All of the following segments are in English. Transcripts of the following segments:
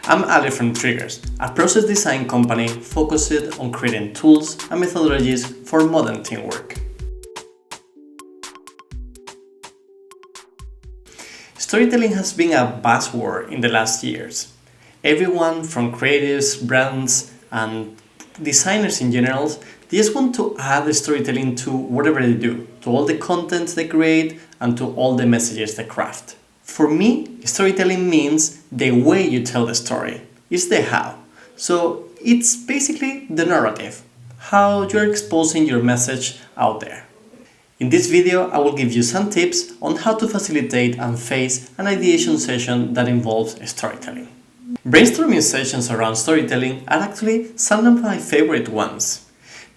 I'm Ali from Triggers, a process design company focused on creating tools and methodologies for modern teamwork. Storytelling has been a buzzword in the last years. Everyone from creatives, brands, and designers in general, they just want to add storytelling to whatever they do, to all the content they create, and to all the messages they craft. For me, storytelling means the way you tell the story. It's the how. So it's basically the narrative, how you're exposing your message out there. In this video, I will give you some tips on how to facilitate and face an ideation session that involves storytelling. Brainstorming sessions around storytelling are actually some of my favorite ones.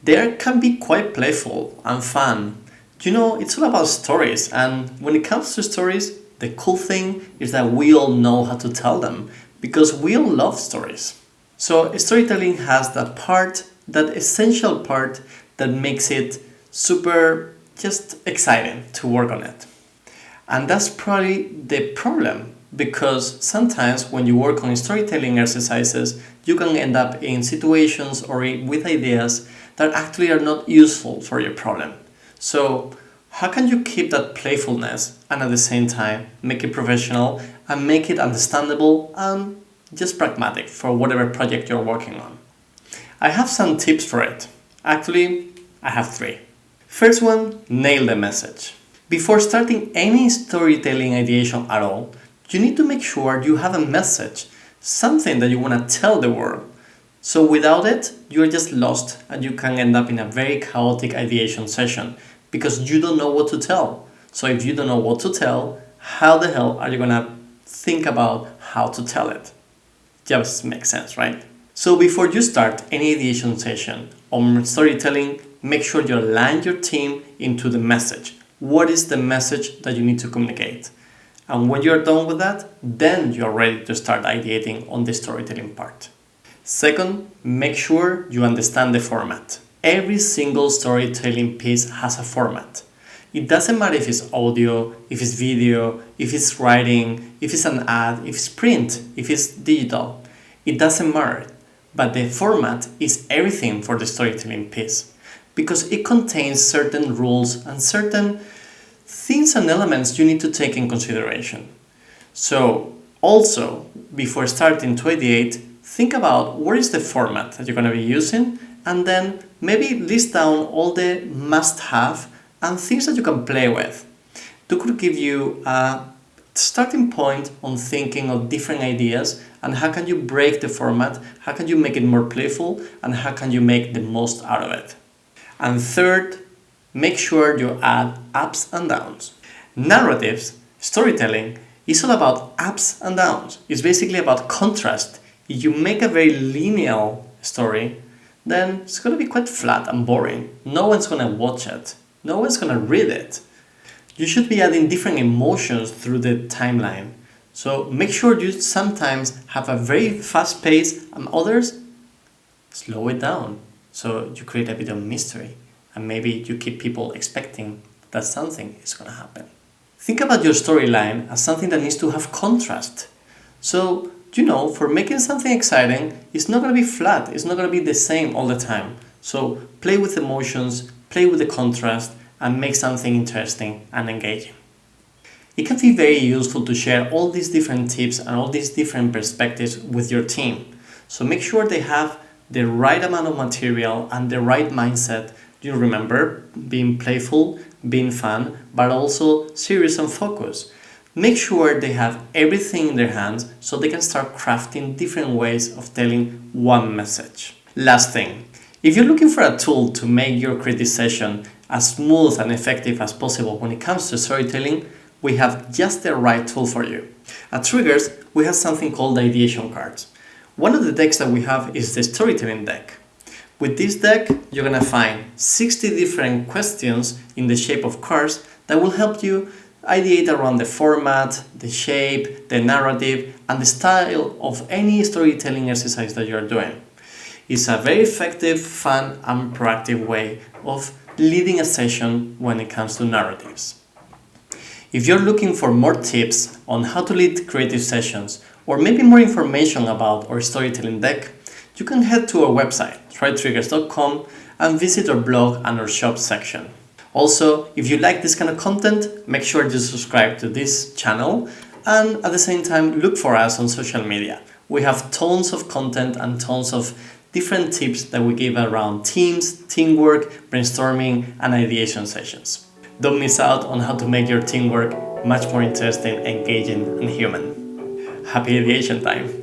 They can be quite playful and fun. It's all about stories, and when it comes to stories, the cool thing is that we all know how to tell them because we all love stories. So storytelling has that essential part that makes it super just exciting to work on it. And that's probably the problem, because sometimes when you work on storytelling exercises, you can end up in situations or with ideas that actually are not useful for your problem. So how can you keep that playfulness and at the same time make it professional and make it understandable and just pragmatic for whatever project you're working on? I have some tips for it. Actually, I have 3. First one, nail the message. Before starting any storytelling ideation at all, you need to make sure you have a message, something that you want to tell the world. So without it, you're just lost and you can end up in a very chaotic ideation session because you don't know what to tell. So if you don't know what to tell, how the hell are you going to think about how to tell it? Just makes sense, right? So before you start any ideation session on storytelling, make sure you align your team into the message. What is the message that you need to communicate? And when you're done with that, then you're ready to start ideating on the storytelling part. Second, make sure you understand the format. Every single storytelling piece has a format. It doesn't matter if it's audio, if it's video, if it's writing, if it's an ad, if it's print, if it's digital. It doesn't matter. But the format is everything for the storytelling piece because it contains certain rules and certain things and elements you need to take in consideration. So also, before starting to ideate, think about what is the format that you're going to be using, and then maybe list down all the must-have and things that you can play with. That could give you a starting point on thinking of different ideas and how can you break the format, how can you make it more playful, and how can you make the most out of it. And third, make sure you add ups and downs. Narratives, storytelling, is all about ups and downs. It's basically about contrast. If you make a very linear story, then it's going to be quite flat and boring. No one's going to watch it. No one's going to read it. You should be adding different emotions through the timeline. So make sure you sometimes have a very fast pace and others slow it down. So you create a bit of mystery and maybe you keep people expecting that something is going to happen. Think about your storyline as something that needs to have contrast. So, for making something exciting, it's not going to be flat. It's not going to be the same all the time. So play with emotions, play with the contrast, and make something interesting and engaging. It can be very useful to share all these different tips and all these different perspectives with your team. So make sure they have the right amount of material and the right mindset. You remember being playful, being fun, but also serious and focused. Make sure they have everything in their hands so they can start crafting different ways of telling one message. Last thing, if you're looking for a tool to make your creative session as smooth and effective as possible when it comes to storytelling, we have just the right tool for you. At Triggers, we have something called ideation cards. One of the decks that we have is the storytelling deck. With this deck, you're going to find 60 different questions in the shape of cards that will help you ideate around the format, the shape, the narrative, and the style of any storytelling exercise that you're doing. It's a very effective, fun, and proactive way of leading a session when it comes to narratives. If you're looking for more tips on how to lead creative sessions or maybe more information about our storytelling deck, you can head to our website, trytriggers.com, and visit our blog and our shop section. Also, if you like this kind of content, make sure you subscribe to this channel, and at the same time, look for us on social media. We have tons of content and tons of different tips that we give around teams, teamwork, brainstorming, and ideation sessions. Don't miss out on how to make your teamwork much more interesting, engaging, and human. Happy ideation time!